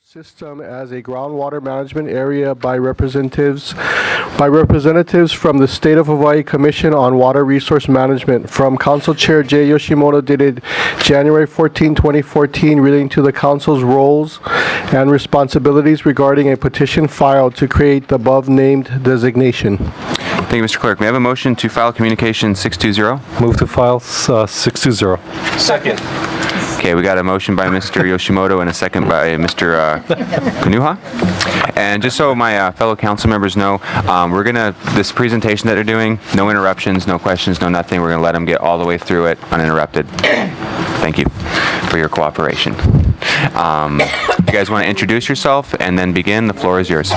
system as a groundwater management area by representatives from the State of Hawaii Commission on Water Resource Management, from Council Chair Jay Yoshimoto, dated January 14, 2014, relating to the Council's roles and responsibilities regarding a petition filed to create the above-named designation. Thank you, Mr. Clerk. May I have a motion to file Communication 620? Move to file 620. Second. Okay, we got a motion by Mr. Yoshimoto and a second by Mr. Kanuha. And just so my fellow council members know, this presentation that they're doing, no interruptions, no questions, no nothing. We're going to let them get all the way through it uninterrupted. Thank you for your cooperation. You guys want to introduce yourself and then begin? The floor is yours.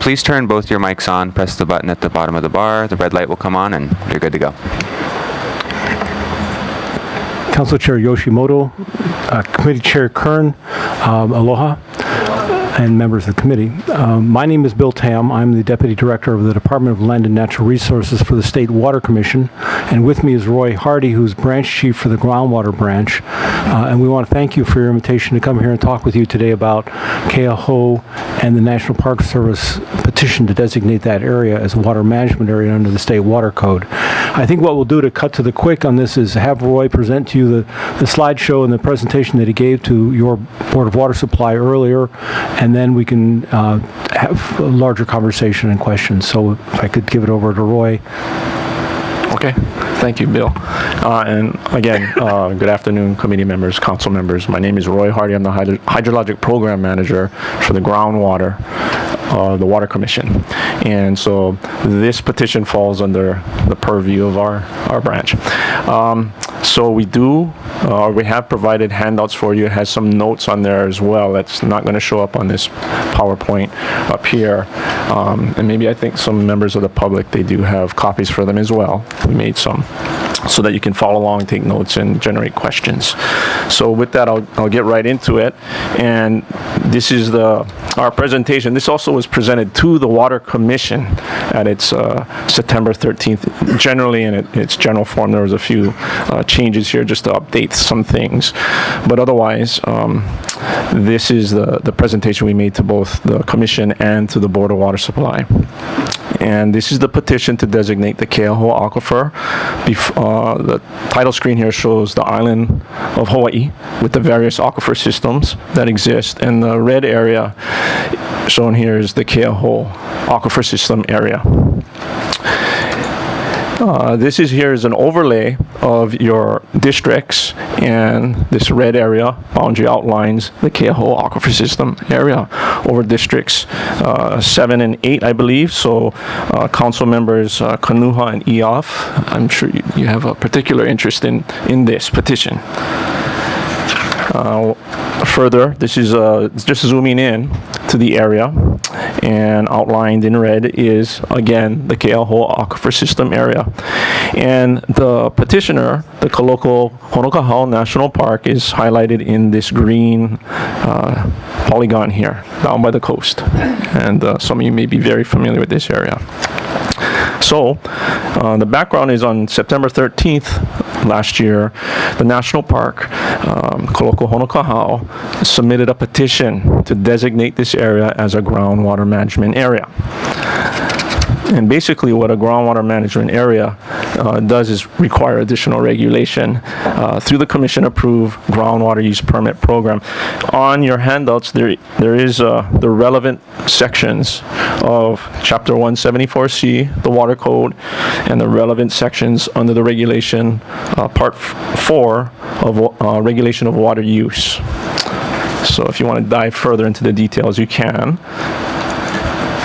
Please turn both your mics on, press the button at the bottom of the bar, the red light will come on, and you're good to go. Council Chair Yoshimoto, Committee Chair Kern, aloha, and members of the committee. My name is Bill Tam. I'm the Deputy Director of the Department of Land and Natural Resources for the State Water Commission. And with me is Roy Hardy, who's Branch Chief for the Groundwater Branch. And we want to thank you for your invitation to come here and talk with you today about Keahou and the National Park Service petition to designate that area as a water management area under the State Water Code. I think what we'll do to cut to the quick on this is have Roy present to you the slideshow and the presentation that he gave to your Board of Water Supply earlier, and then we can have a larger conversation and questions. So if I could give it over to Roy. Okay. Thank you, Bill. And again, good afternoon, committee members, council members. My name is Roy Hardy. I'm the Hydrologic Program Manager for the Groundwater, the Water Commission. And so this petition falls under the purview of our branch. So we have provided handouts for you. It has some notes on there as well. That's not going to show up on this PowerPoint up here. And maybe I think some members of the public, they do have copies for them as well. We made some so that you can follow along, take notes, and generate questions. So with that, I'll get right into it. And this is our presentation. This also was presented to the Water Commission at its September 13th. Generally, in its general form, there was a few changes here just to update some things. But otherwise, this is the presentation we made to both the Commission and to the Board of Water Supply. And this is the petition to designate the Keahou Aquifer. The title screen here shows the island of Hawaii with the various aquifer systems that exist. And the red area shown here is the Keahou Aquifer System area. This is here is an overlay of your districts, and this red area boundary outlines the Keahou Aquifer System area over districts 7 and 8, I believe. So council members Kanuha and Eof, I'm sure you have a particular interest in this petition. Further, this is just zooming in to the area, and outlined in red is, again, the Keahou Aquifer System area. And the petitioner, the Kaloko Honokahau National Park, is highlighted in this green polygon here, down by the coast. And some of you may be very familiar with this area. So, the background is on September 13th last year, the National Park, Kaloko Honokahau, submitted a petition to designate this area as a groundwater management area. And basically what a groundwater management area does is require additional regulation through the commission-approved groundwater use permit program. On your handouts, there is the relevant sections of Chapter 174C, the Water Code, and the relevant sections under the regulation, Part 4 of Regulation of Water Use. So if you want to dive further into the details, you can.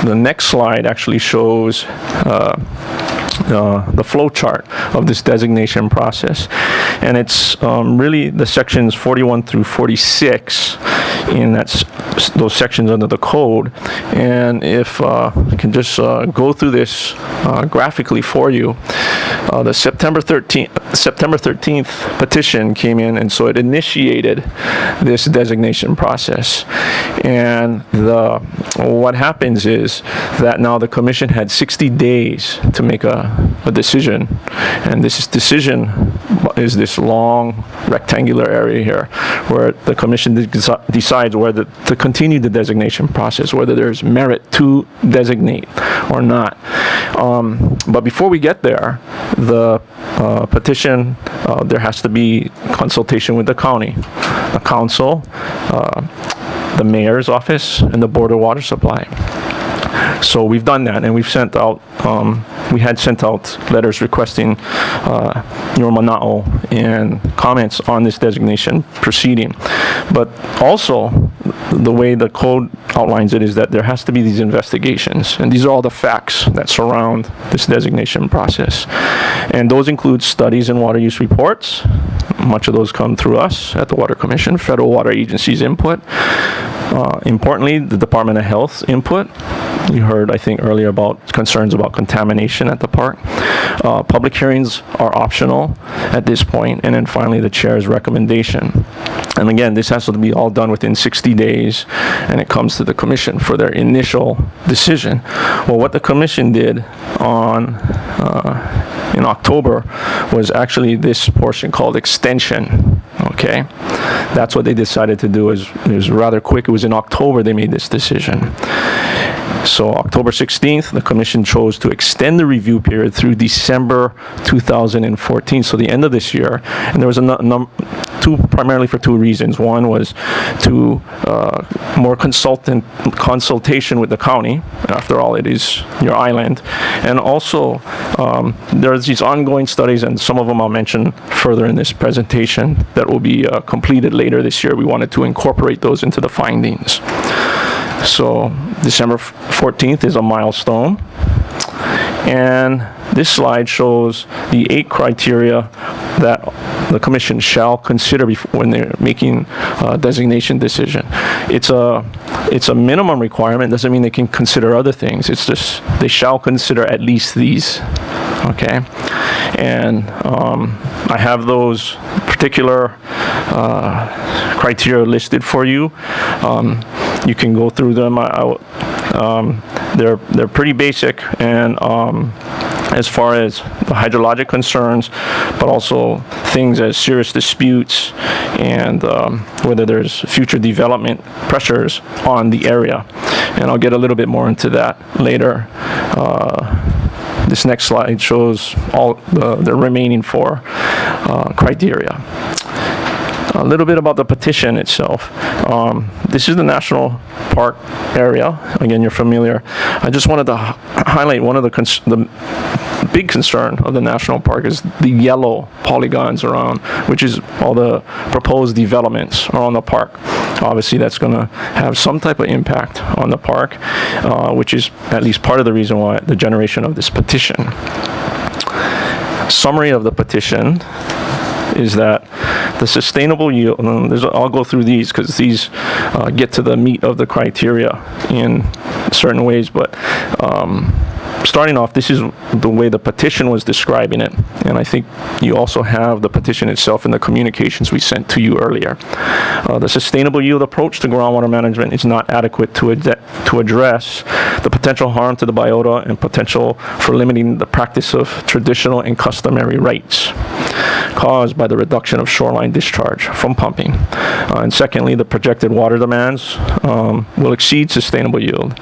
The next slide actually shows the flow chart of this designation process, and it's really the sections 41 through 46 in those sections under the code. And if I can just go through this graphically for you, the September 13th petition came in, and so it initiated this designation process. And what happens is that now the commission had 60 days to make a decision, and this decision is this long rectangular area here where the commission decides whether to continue the designation process, whether there's merit to designate or not. But before we get there, the petition, there has to be consultation with the county, the council, the mayor's office, and the Board of Water Supply. So we've done that, and we've sent out, we had sent out letters requesting your mana'o and comments on this designation proceeding. But also, the way the code outlines it is that there has to be these investigations, and these are all the facts that surround this designation process. And those include studies and water use reports. Much of those come through us at the Water Commission, federal water agencies' input. Importantly, the Department of Health's input. You heard, I think, earlier about concerns about contamination at the park. Public hearings are optional at this point. And then finally, the chair's recommendation. And again, this has to be all done within 60 days, and it comes to the commission for their initial decision. Well, what the commission did in October was actually this portion called extension. Okay, that's what they decided to do. It was rather quick. It was in October they made this decision. So October 16th, the commission chose to extend the review period through December 2014, so the end of this year. And there was primarily for two reasons. One was to more consultation with the county. After all, it is your island. And also, there's these ongoing studies, and some of them I'll mention further in this presentation, that will be completed later this year. We wanted to incorporate those into the findings. So December 14th is a milestone. And this slide shows the 8 criteria that the commission shall consider when they're making a designation decision. It's a minimum requirement. Doesn't mean they can consider other things. It's just they shall consider at least these. Okay, and I have those particular criteria listed for you. You can go through them. They're pretty basic, and as far as the hydrologic concerns, but also things as serious disputes and whether there's future development pressures on the area. And I'll get a little bit more into that later. This next slide shows all the remaining 4 criteria. A little bit about the petition itself. This is the national park area. Again, you're familiar. I just wanted to highlight one of the big concern of the national park is the yellow polygons around, which is all the proposed developments around the park. Obviously, that's going to have some type of impact on the park, which is at least part of the reason why the generation of this petition. Summary of the petition is that the sustainable yield, I'll go through these because these get to the meat of the criteria in certain ways, but starting off, this is the way the petition was describing it, and I think you also have the petition itself in the communications we sent to you earlier. The sustainable yield approach to groundwater management is not adequate to address the potential harm to the biota and potential for limiting the practice of traditional and customary rights caused by the reduction of shoreline discharge from pumping. And secondly, the projected water demands will exceed sustainable yield.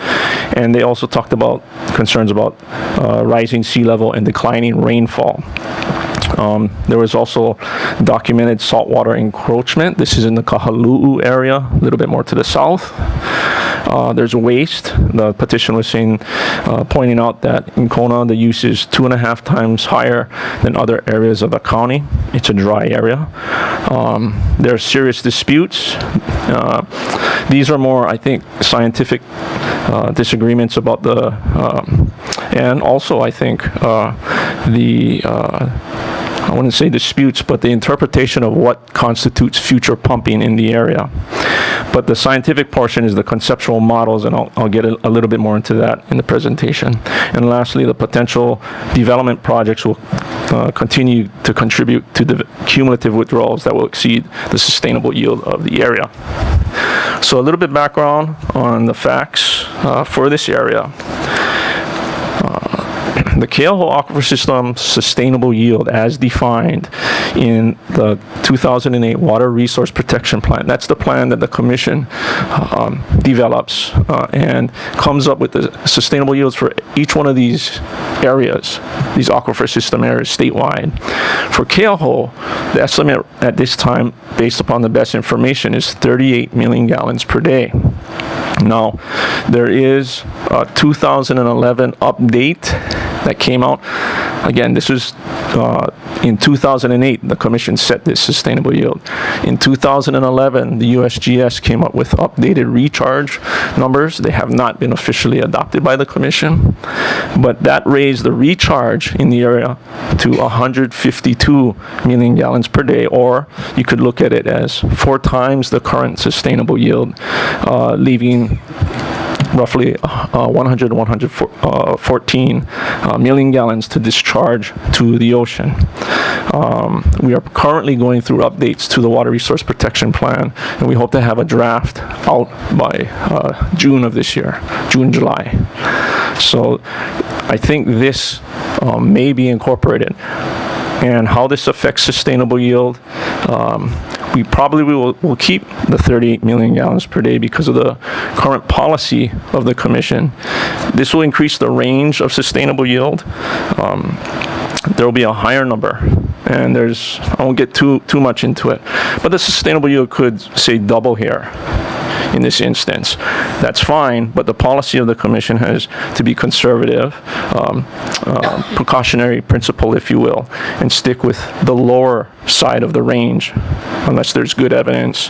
And they also talked about concerns about rising sea level and declining rainfall. There was also documented saltwater encroachment. This is in the Keahou area, a little bit more to the south. There's waste. The petition was saying, pointing out that in Kona, the use is 2.5 times higher than other areas of the county. It's a dry area. There are serious disputes. These are more, I think, scientific disagreements about the, and also I think I wouldn't say disputes, but the interpretation of what constitutes future pumping in the area. But the scientific portion is the conceptual models, and I'll get a little bit more into that in the presentation. And lastly, the potential development projects will continue to contribute to the cumulative withdrawals that will exceed the sustainable yield of the area. So a little bit background on the facts for this area. The Keahou Aquifer System sustainable yield as defined in the 2008 Water Resource Protection Plan. That's the plan that the Commission develops and comes up with the sustainable yields for each one of these areas, these aquifer system areas statewide. For Keahou, the estimate at this time, based upon the best information, is 38 million gallons per day. Now, there is a 2011 update that came out. Again, this was in 2008, the Commission set this sustainable yield. In 2011, the USGS came up with updated recharge numbers. They have not been officially adopted by the Commission, but that raised the recharge in the area to 152 million gallons per day, or you could look at it as 4 times the current sustainable yield, leaving roughly 114 million gallons to discharge to the ocean. We are currently going through updates to the Water Resource Protection Plan, and we hope to have a draft out by June of this year, June, July. So I think this may be incorporated. And how this affects sustainable yield, we probably will keep the 38 million gallons per day because of the current policy of the Commission. This will increase the range of sustainable yield. There will be a higher number, and I won't get too much into it, but the sustainable yield could, say, double here. In this instance, that's fine, but the policy of the Commission has to be conservative, precautionary principle, if you will, and stick with the lower side of the range unless there's good evidence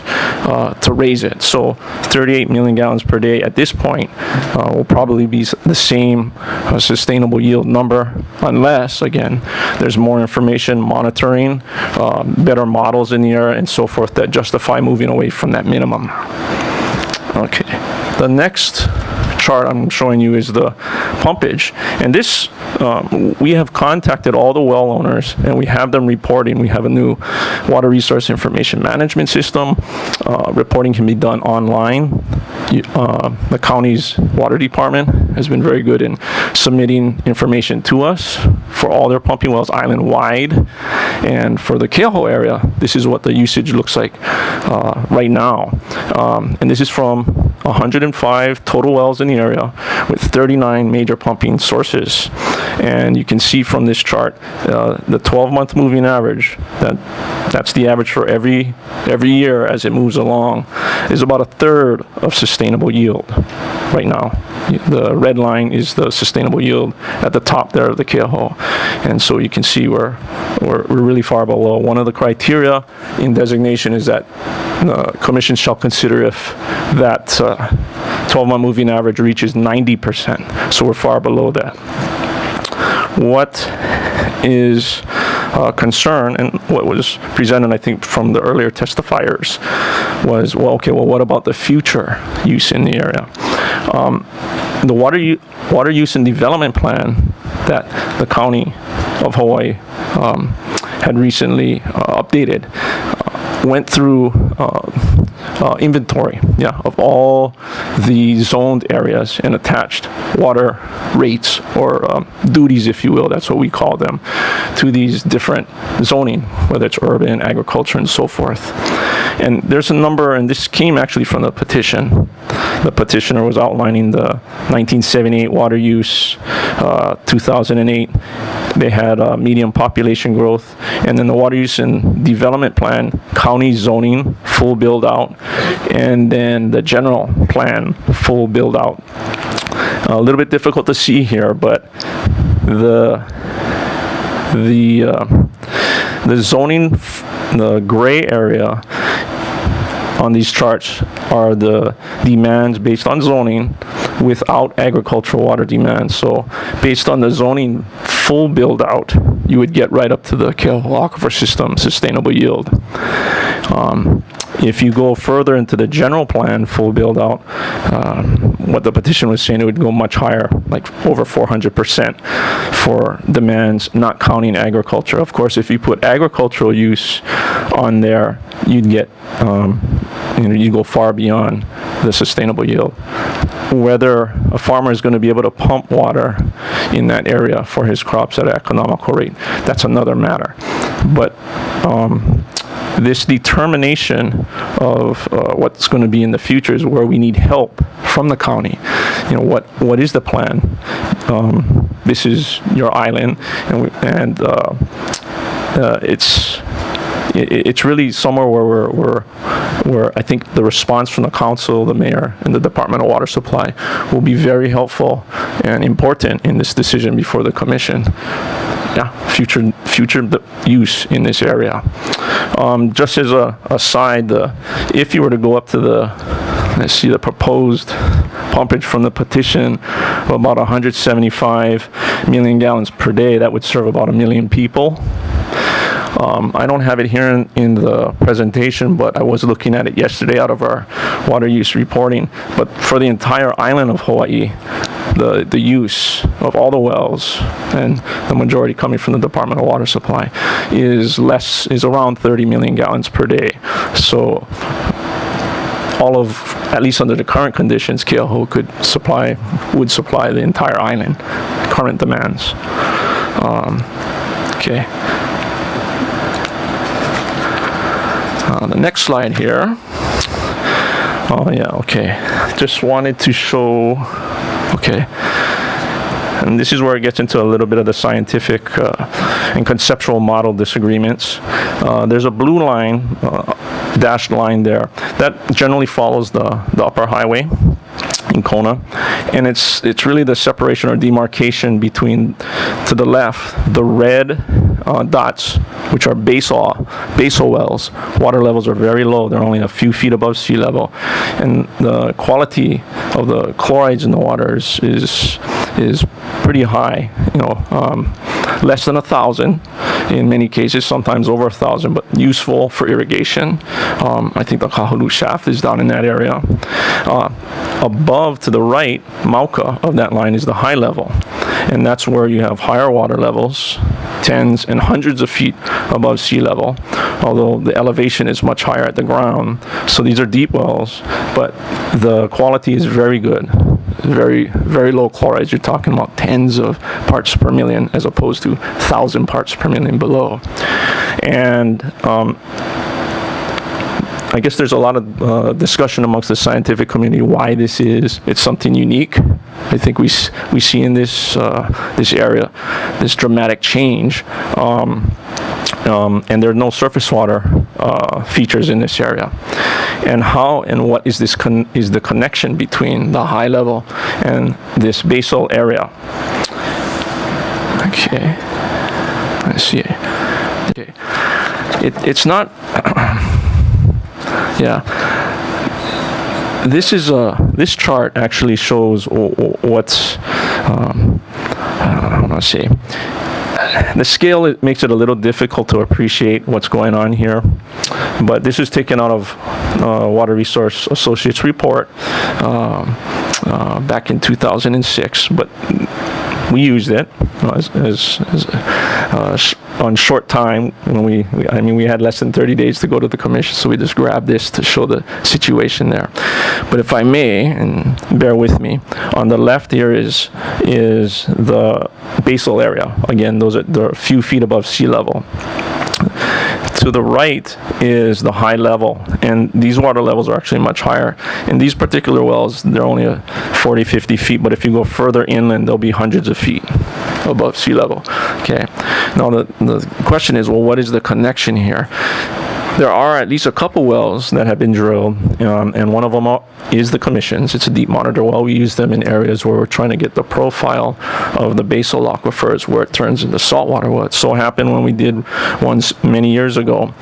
to raise it. So 38 million gallons per day at this point will probably be the same sustainable yield number unless, again, there's more information, monitoring, better models in the area and so forth that justify moving away from that minimum. Okay, the next chart I'm showing you is the pumpage, and this we have contacted all the well owners and we have them reporting. We have a new water resource information management system. Reporting can be done online. The county's water department has been very good in submitting information to us for all their pumping wells island-wide. And for the Keahou area, this is what the usage looks like right now. And this is from 105 total wells in the area with 39 major pumping sources. And you can see from this chart, the 12-month moving average, that's the average for every year as it moves along, is about a third of sustainable yield right now. The red line is the sustainable yield at the top there of the Keahou. And so you can see we're really far below. One of the criteria in designation is that the Commission shall consider if that 12-month moving average reaches 90%. So we're far below that. What is concern, and what was presented, I think, from the earlier testifiers was, well, what about the future use in the area? The water use and development plan that the County of Hawaii had recently updated went through inventory, of all the zoned areas and attached water rates or duties, if you will, that's what we call them, to these different zoning, whether it's urban, agriculture, and so forth. And there's a number, and this came actually from the petition. The petitioner was outlining the 1978 water use, 2008. They had medium population growth, and then the water use and development plan, county zoning, full build out, and then the general plan, full build out. A little bit difficult to see here, but the zoning, the gray area on these charts are the demands based on zoning without agricultural water demands. So based on the zoning full build out, you would get right up to the Keahou Aquifer System sustainable yield. If you go further into the general plan full build out, what the petition was saying, it would go much higher, like over 400% for demands, not counting agriculture. Of course, if you put agricultural use on there, you'd get, you go far beyond the sustainable yield. Whether a farmer is going to be able to pump water in that area for his crops at an economical rate. That's another matter. But this determination of what's going to be in the future is where we need help from the county. You know, what is the plan? This is your island, and it's really somewhere where I think the response from the council, the mayor, and the Department of Water Supply will be very helpful and important in this decision before the commission. Yeah, future use in this area. Just as a aside, if you were to go up to let's see, the proposed pumpage from the petition of about 175 million gallons per day, that would serve about 1 million people. I don't have it here in the presentation, but I was looking at it yesterday out of our water use reporting. But for the entire island of Hawaii, the use of all the wells, and the majority coming from the Department of Water Supply, is around 30 million gallons per day. So all of, at least under the current conditions, Keahou would supply the entire island, current demands. Okay. The next slide here. Oh yeah, okay. Just wanted to show, okay. And this is where it gets into a little bit of the scientific and conceptual model disagreements. There's a blue line, dashed line there, that generally follows the upper highway in Kona, and it's really the separation or demarcation between, to the left, the red dots, which are basal wells. Water levels are very low; they're only a few feet above sea level, and the quality of the chlorides in the water is pretty high. You know, less than 1,000 in many cases, sometimes over 1,000, but useful for irrigation. I think the Kahulu shaft is down in that area. Above to the right, Mauka of that line is the high level, and that's where you have higher water levels, tens and hundreds of feet above sea level, although the elevation is much higher at the ground. So these are deep wells, but the quality is very good. Very, very low chlorides. You're talking about tens of parts per million as opposed to 1,000 parts per million below. And I guess there's a lot of discussion amongst the scientific community why this is. It's something unique. I think we see in this area this dramatic change, and there are no surface water features in this area. And how and what is this is the connection between the high level and this basal area? Okay, let's see. Okay, it's not. Yeah, this chart actually shows what's how do I say. The scale, it makes it a little difficult to appreciate what's going on here, but this is taken out of Water Resource Associates report back in 2006, but we used it on short time when we had less than 30 days to go to the commission, so we just grabbed this to show the situation there. But if I may, and bear with me, on the left here is the basal area. Again, they're a few feet above sea level. To the right is the high level, and these water levels are actually much higher. In these particular wells, they're only 40, 50 feet, but if you go further inland, they'll be hundreds of feet above sea level. Okay. Now the question is, well, what is the connection here? There are at least a couple wells that have been drilled, and one of them is the commission's. It's a deep monitor well. We use them in areas where we're trying to get the profile of the basal aquifers where it turns into saltwater. Well, it so happened when we did ones many years ago,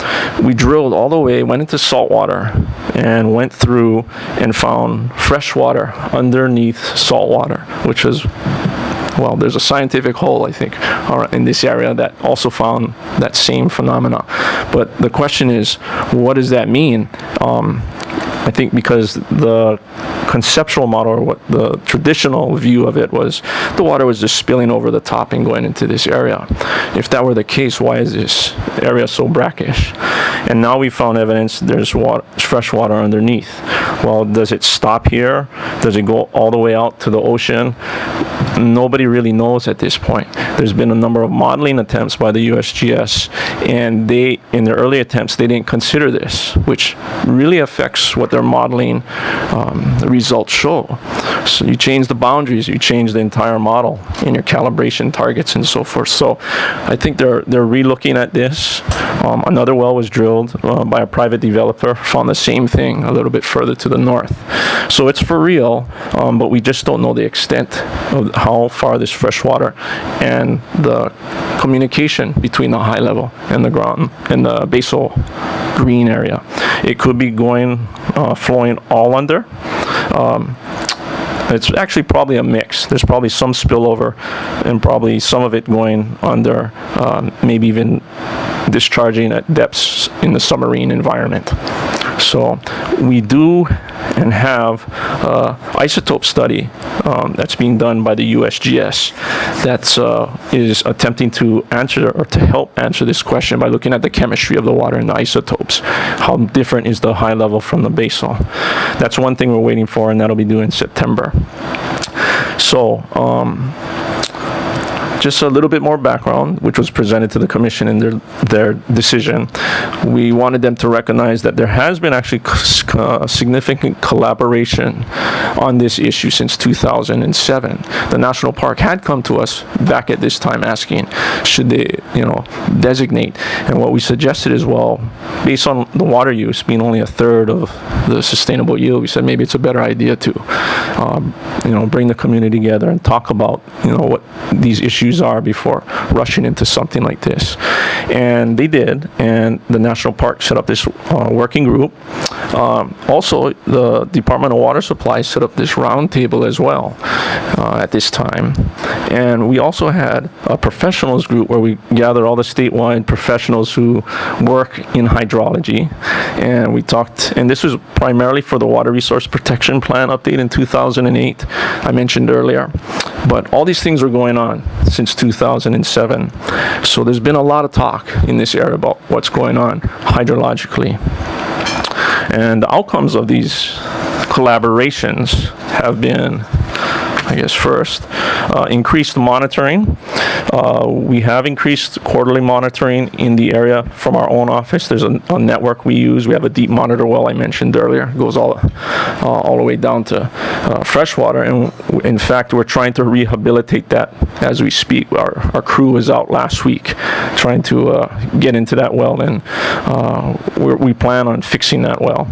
we drilled all the way, went into saltwater, and went through and found fresh water underneath saltwater, which was, well, there's a scientific hole, I think, in this area that also found that same phenomena. But the question is, what does that mean? I think because the conceptual model, or what the traditional view of it was, the water was just spilling over the top and going into this area. If that were the case, why is this area so brackish? And now we found evidence there's fresh water underneath. Well, does it stop here? Does it go all the way out to the ocean? Nobody really knows at this point. There's been a number of modeling attempts by the USGS, and they, in their early attempts, they didn't consider this, which really affects what their modeling results show. So you change the boundaries, you change the entire model in your calibration targets and so forth. So I think they're re-looking at this. Another well was drilled by a private developer, found the same thing a little bit further to the north. So it's for real, but we just don't know the extent of how far this fresh water and the communication between the high level and the ground and the basal green area. It could be going, flowing all under. It's actually probably a mix. There's probably some spillover and probably some of it going under, maybe even discharging at depths in the submarine environment. So we do and have isotope study that's being done by the USGS that is attempting to answer or to help answer this question by looking at the chemistry of the water and the isotopes. How different is the high level from the basal? That's one thing we're waiting for, and that'll be due in September. So just a little bit more background, which was presented to the commission in their decision. We wanted them to recognize that there has been actually significant collaboration on this issue since 2007. The national park had come to us back at this time asking, should they, designate? And what we suggested is, well, based on the water use being only a third of the sustainable yield, we said maybe it's a better idea to, bring the community together and talk about, what these issues are before rushing into something like this. And they did, and the national park set up this working group. Also, the Department of Water Supply set up this round table as well at this time. And we also had a professionals group where we gathered all the statewide professionals who work in hydrology. And we talked, and this was primarily for the Water Resource Protection Plan update in 2008, I mentioned earlier. But all these things were going on since 2007. So there's been a lot of talk in this area about what's going on hydrologically. And the outcomes of these collaborations have been, first, increased monitoring. We have increased quarterly monitoring in the area from our own office. There's a network we use. We have a deep monitor well I mentioned earlier. It goes all the way down to freshwater. And in fact, we're trying to rehabilitate that as we speak. Our crew was out last week trying to get into that well, and we plan on fixing that well.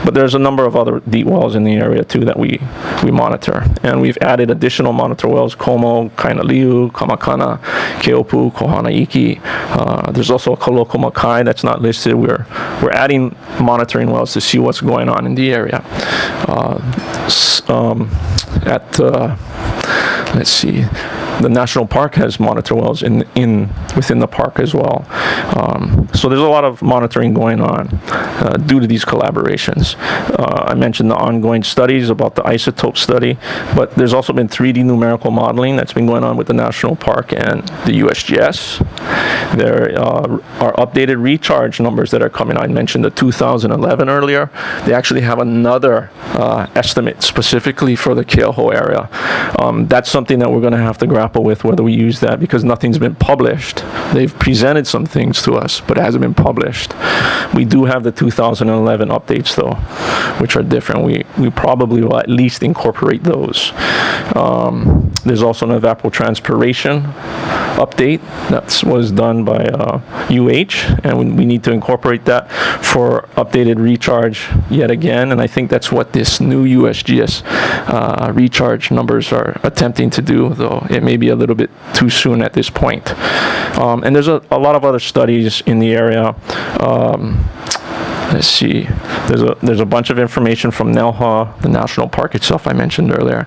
But there's a number of other deep wells in the area too that we monitor. And we've added additional monitor wells: Como, Kainaliu, Kamakana, Keopu, Kohana-Iki. There's also a Koloko Makai that's not listed. We're adding monitoring wells to see what's going on in the area. Let's see. The national park has monitor wells within the park as well. So there's a lot of monitoring going on due to these collaborations. I mentioned the ongoing studies about the isotope study, but there's also been 3D numerical modeling that's been going on with the national park and the USGS. There are updated recharge numbers that are coming. I mentioned the 2011 earlier. They actually have another estimate specifically for the Keahou area. That's something that we're going to have to grapple with, whether we use that, because nothing's been published. They've presented some things to us, but it hasn't been published. We do have the 2011 updates, though, which are different. We probably will at least incorporate those. There's also an evapotranspiration update that was done by UH, and we need to incorporate that for updated recharge yet again. And I think that's what this new USGS recharge numbers are attempting to do, though it may be a little bit too soon at this point. And there's a lot of other studies in the area. Let's see. There's a bunch of information from NELHA, the national park itself I mentioned earlier.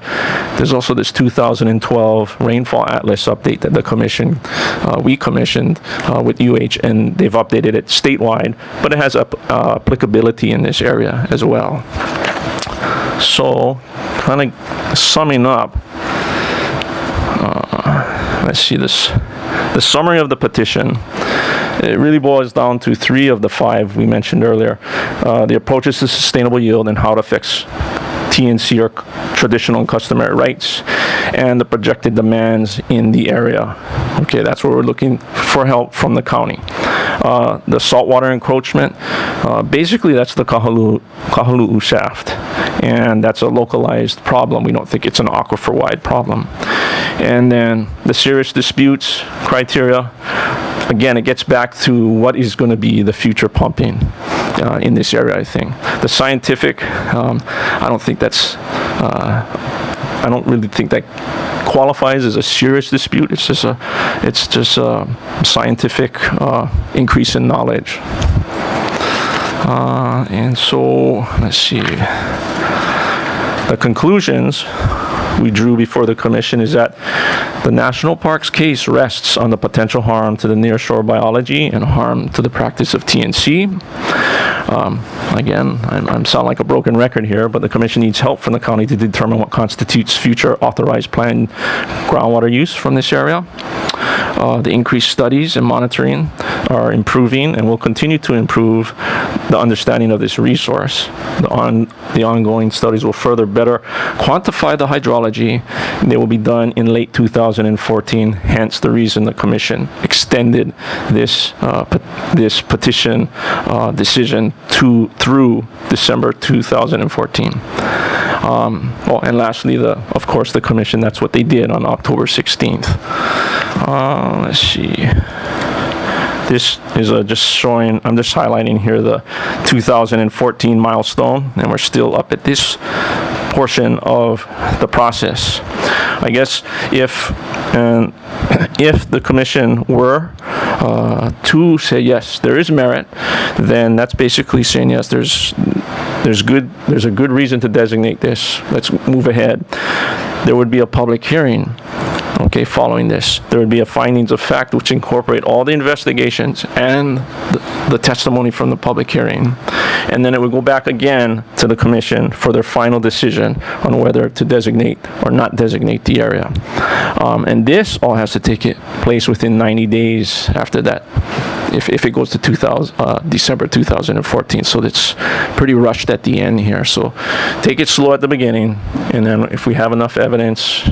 There's also this 2012 rainfall atlas update that the commission, we commissioned with UH, and they've updated it statewide, but it has applicability in this area as well. So, kind of summing up, let's see this. The summary of the petition, it really boils down to 3 of the 5 we mentioned earlier. The approaches to sustainable yield and how it affects TNC or traditional and customary rights, and the projected demands in the area. Okay, that's where we're looking for help from the county. The saltwater encroachment, basically that's the Keahou shaft, and that's a localized problem. We don't think it's an aquifer-wide problem. And then the serious disputes criteria, again, it gets back to what is going to be the future pumping in this area, I think. The scientific, I don't think that's, I don't really think that qualifies as a serious dispute. It's just a scientific increase in knowledge. And so, let's see. The conclusions we drew before the commission is that the national park's case rests on the potential harm to the nearshore biology and harm to the practice of TNC. Again, I sound like a broken record here, but the commission needs help from the county to determine what constitutes future authorized planned groundwater use from this area. The increased studies and monitoring are improving and will continue to improve the understanding of this resource. The ongoing studies will further better quantify the hydrology. They will be done in late 2014, hence the reason the commission extended this petition decision through December 2014. And lastly, of course, the commission, that's what they did on October 16th. Let's see. This is just showing, I'm just highlighting here the 2014 milestone, and we're still up at this portion of the process. I guess if the commission were to say yes, there is merit, then that's basically saying yes, there's a good reason to designate this. Let's move ahead. There would be a public hearing. Okay, following this, there would be a findings of fact which incorporate all the investigations and the testimony from the public hearing. And then it would go back again to the commission for their final decision on whether to designate or not designate the area. And this all has to take place within 90 days after that, if it goes to December 2014. So it's pretty rushed at the end here. So take it slow at the beginning, and then if we have enough evidence,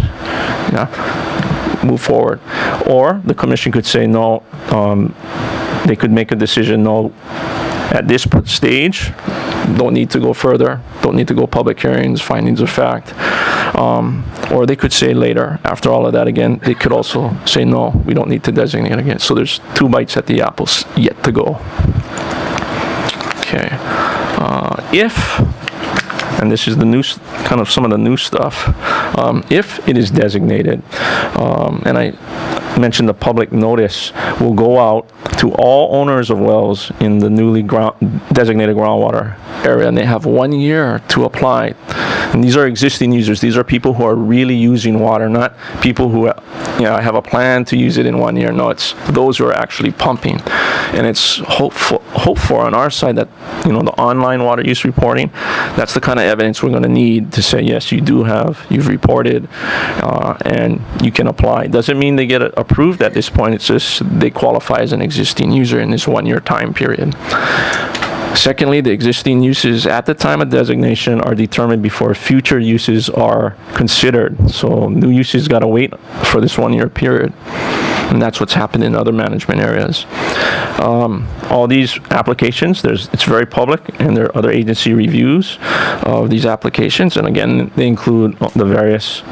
move forward. Or the commission could say no, they could make a decision, no, at this stage, don't need to go further, don't need to go public hearings, findings of fact. Or they could say later, after all of that again, they could also say no, we don't need to designate again. So there's 2 bites at the apples yet to go. Okay. And this is the new, kind of some of the new stuff. If it is designated, and I mentioned the public notice will go out to all owners of wells in the newly designated groundwater area, and they have 1 year to apply. And these are existing users. These are people who are really using water, not people who have a plan to use it in 1 year. No, it's those who are actually pumping. And it's hope for on our side that, the online water use reporting, that's the kind of evidence we're going to need to say, yes, you've reported, and you can apply. Doesn't mean they get approved at this point. It's just they qualify as an existing user in this 1 year time period. Secondly, the existing uses at the time of designation are determined before future uses are considered. So new uses got to wait for this 1 year period. And that's what's happened in other management areas. All these applications, it's very public, and there are other agency reviews of these applications. And again, they include the various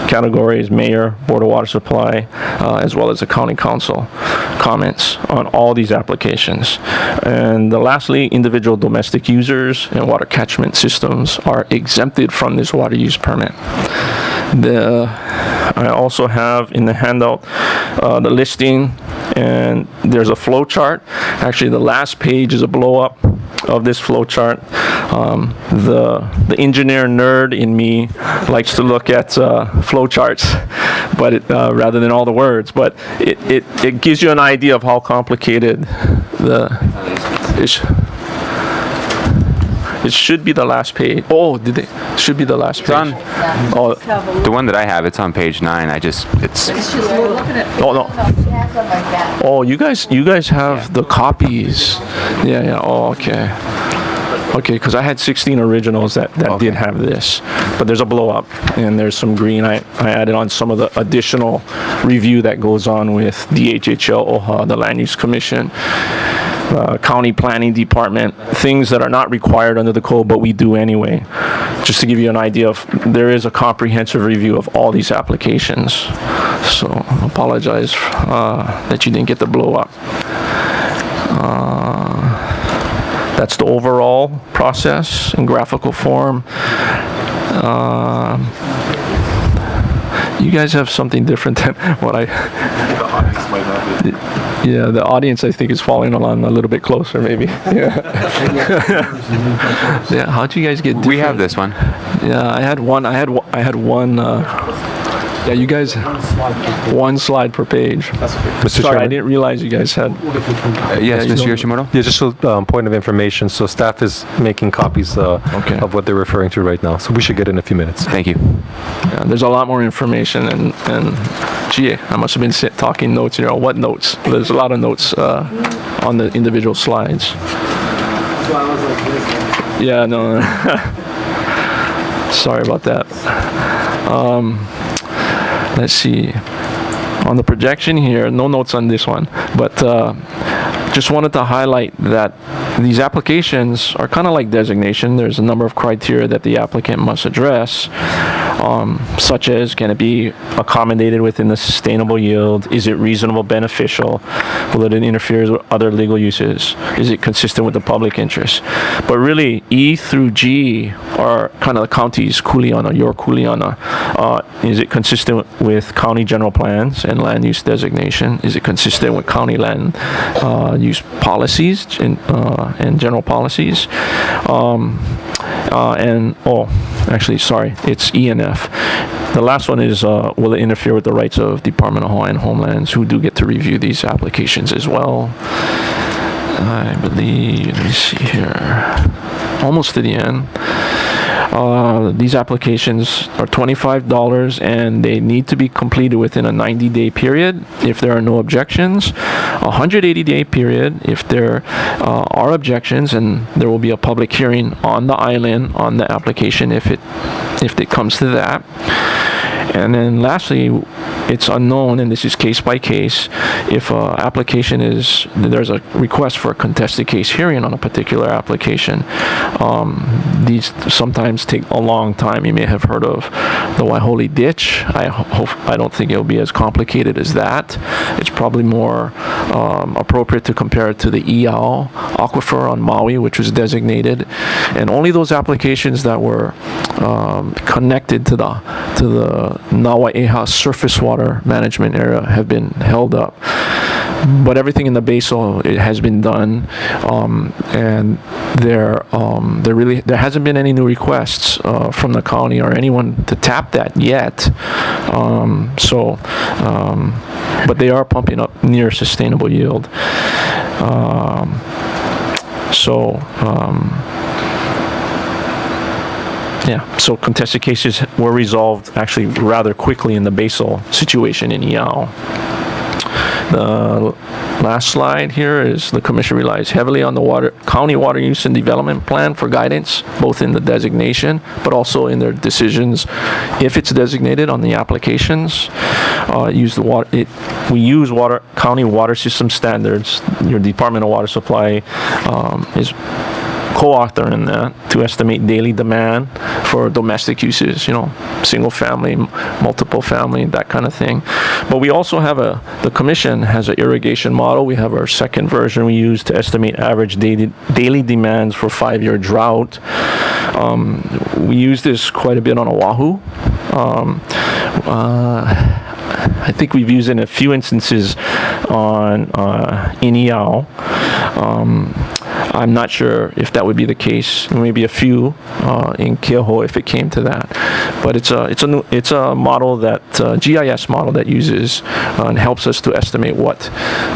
categories: mayor, board of water supply, as well as the county council comments on all these applications. And lastly, individual domestic users and water catchment systems are exempted from this water use permit. I also have in the handout the listing, and there's a flow chart. Actually, the last page is a blow up of this flow chart. The engineer nerd in me likes to look at flow charts, but rather than all the words. But it gives you an idea of how complicated It should be the last page. Oh, did they? Should be the last page. on- Oh, The one that I have, it's on page 9. it's, oh no. Oh, you guys have the copies. Yeah. Oh, okay. Okay, because I had 16 originals that did have this, but there's a blow up and there's some green. I added on some of the additional review that goes on with DHHL, OHA, the Land Use Commission, County Planning Department, things that are not required under the code, but we do anyway. Just to give you an idea of, there is a comprehensive review of all these applications. So I apologize that you didn't get the blow up. That's the overall process in graphical form. You guys have something different than what I... Yeah, the audience, I think, is following along a little bit closer, maybe. Yeah. Yeah. How'd you guys get different? we have this one. Yeah, I had one. Yeah, you guys, one slide per page. Mr. Sorry, I Chairman? didn't realize you guys had. Yes, you Mr. don't- Yoshimoto? Yeah, just a point of information. So staff is making copies Okay. of what they're referring to right now. So we should get in a few minutes. Thank you. Yeah, there's a lot more information, and gee, I must have been talking notes. What notes? There's a lot of notes on the individual slides. Yeah, no. Sorry about that. Let's see. On the projection here, no notes on this one, but just wanted to highlight that these applications are kind of like designation. There's a number of criteria that the applicant must address, such as, can it be accommodated within the sustainable yield? Is it reasonable, beneficial? Will it interfere with other legal uses? Is it consistent with the public interest? But really, E through G are kind of the county's kuleana, your kuleana. Is it consistent with county general plans and land use designation? Is it consistent with county land use policies and general policies? Actually, sorry, it's E and F. The last one is, will it interfere with the rights of Department of Hawaiian Homelands, who do get to review these applications as well? I believe, let me see here, almost to the end. These applications are $25 and they need to be completed within a 90-day period if there are no objections, a 180-day period if there are objections, and there will be a public hearing on the island on the application if it comes to that. And then lastly, it's unknown, and this is case by case, if there's a request for a contested case hearing on a particular application. These sometimes take a long time. You may have heard of the Waihole Ditch. I don't think it'll be as complicated as that. It's probably more appropriate to compare it to the Keahou Aquifer on Maui, which was designated, and only those applications that were connected to the Nawa'eha surface water management area have been held up. But everything in the basal, it has been done, and there hasn't been any new requests from the county or anyone to tap that yet. But they are pumping up near sustainable yield. So contested cases were resolved actually rather quickly in the basal situation in Keahou. The last slide here is the commission relies heavily on the county water use and development plan for guidance, both in the designation, but also in their decisions if it's designated on the applications. We use county water system standards. Your Department of Water Supply is co-author in that to estimate daily demand for domestic uses, single family, multiple family, that kind of thing. But we also have the commission has an irrigation model. We have our second version we use to estimate average daily demands for 5-year drought. We use this quite a bit on Oahu. I think we've used it in a few instances in Keahou. I'm not sure if that would be the case. Maybe a few in Keahou if it came to that. But it's a model that GIS model that uses and helps us to estimate what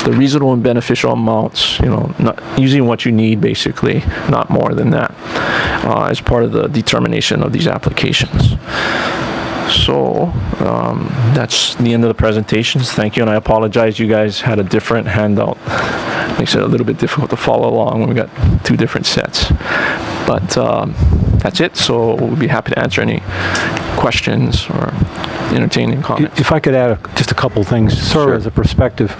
the reasonable and beneficial amounts. Not using what you need basically, not more than that, as part of the determination of these applications. So that's the end of the presentations. Thank you, and I apologize. You guys had a different handout. Makes it a little bit difficult to follow along when we got two different sets. But that's it. So we'll be happy to answer any questions or entertaining comments. If I could add just a couple of things, sort Sure. of as a perspective.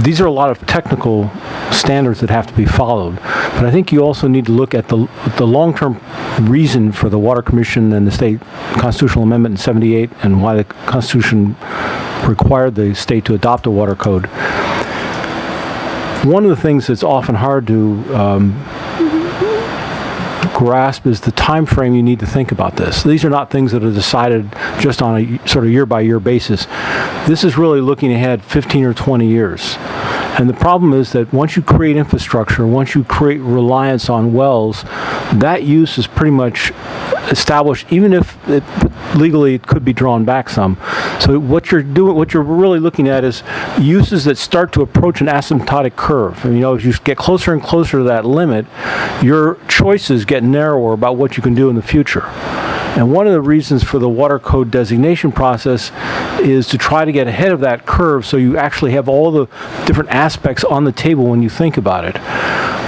These are a lot of technical standards that have to be followed, but I think you also need to look at the long-term reason for the Water Commission and the state constitutional amendment in '78 and why the Constitution required the state to adopt a water code. One of the things that's often hard to grasp is the time frame you need to think about this. These are not things that are decided just on a sort of year-by-year basis. This is really looking ahead 15 or 20 years. And the problem is that once you create infrastructure, once you create reliance on wells, that use is pretty much established, even if legally it could be drawn back some. So what you're really looking at is uses that start to approach an asymptotic curve. And, as you get closer and closer to that limit, your choices get narrower about what you can do in the future. And one of the reasons for the water code designation process is to try to get ahead of that curve so you actually have all the different aspects on the table when you think about it.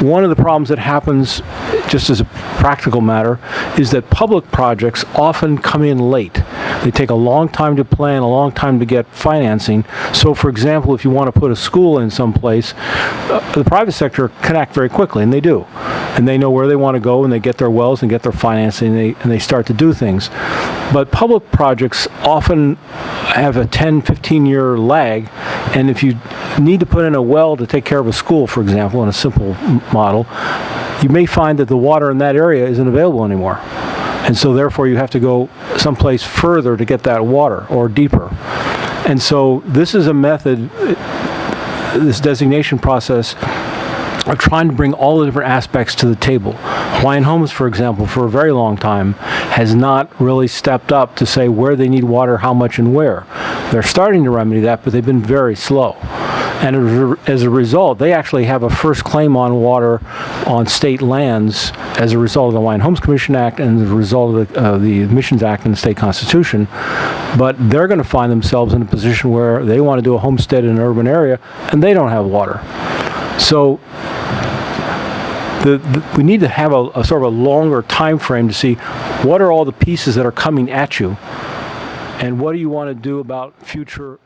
One of the problems that happens, just as a practical matter, is that public projects often come in late. They take a long time to plan, a long time to get financing. So, for example, if you want to put a school in some place, the private sector can act very quickly, and they do. And they know where they want to go, and they get their wells and get their financing, and they start to do things. But public projects often have a 10, 15-year lag, and if you need to put in a well to take care of a school, for example, in a simple model, you may find that the water in that area isn't available anymore. And so therefore you have to go someplace further to get that water, or deeper. And so this is a method, this designation process, of trying to bring all the different aspects to the table. Hawaiian Homes, for example, for a very long time, has not really stepped up to say where they need water, how much, and where. They're starting to remedy that, but they've been very slow. And as a result, they actually have a first claim on water on state lands as a result of the Hawaiian Homes Commission Act and as a result of the Admissions Act and the state constitution. But they're going to find themselves in a position where they want to do a homestead in an urban area, and they don't have water. So we need to have a sort of a longer time frame to see what are all the pieces that are coming at you, and what do you want to do about future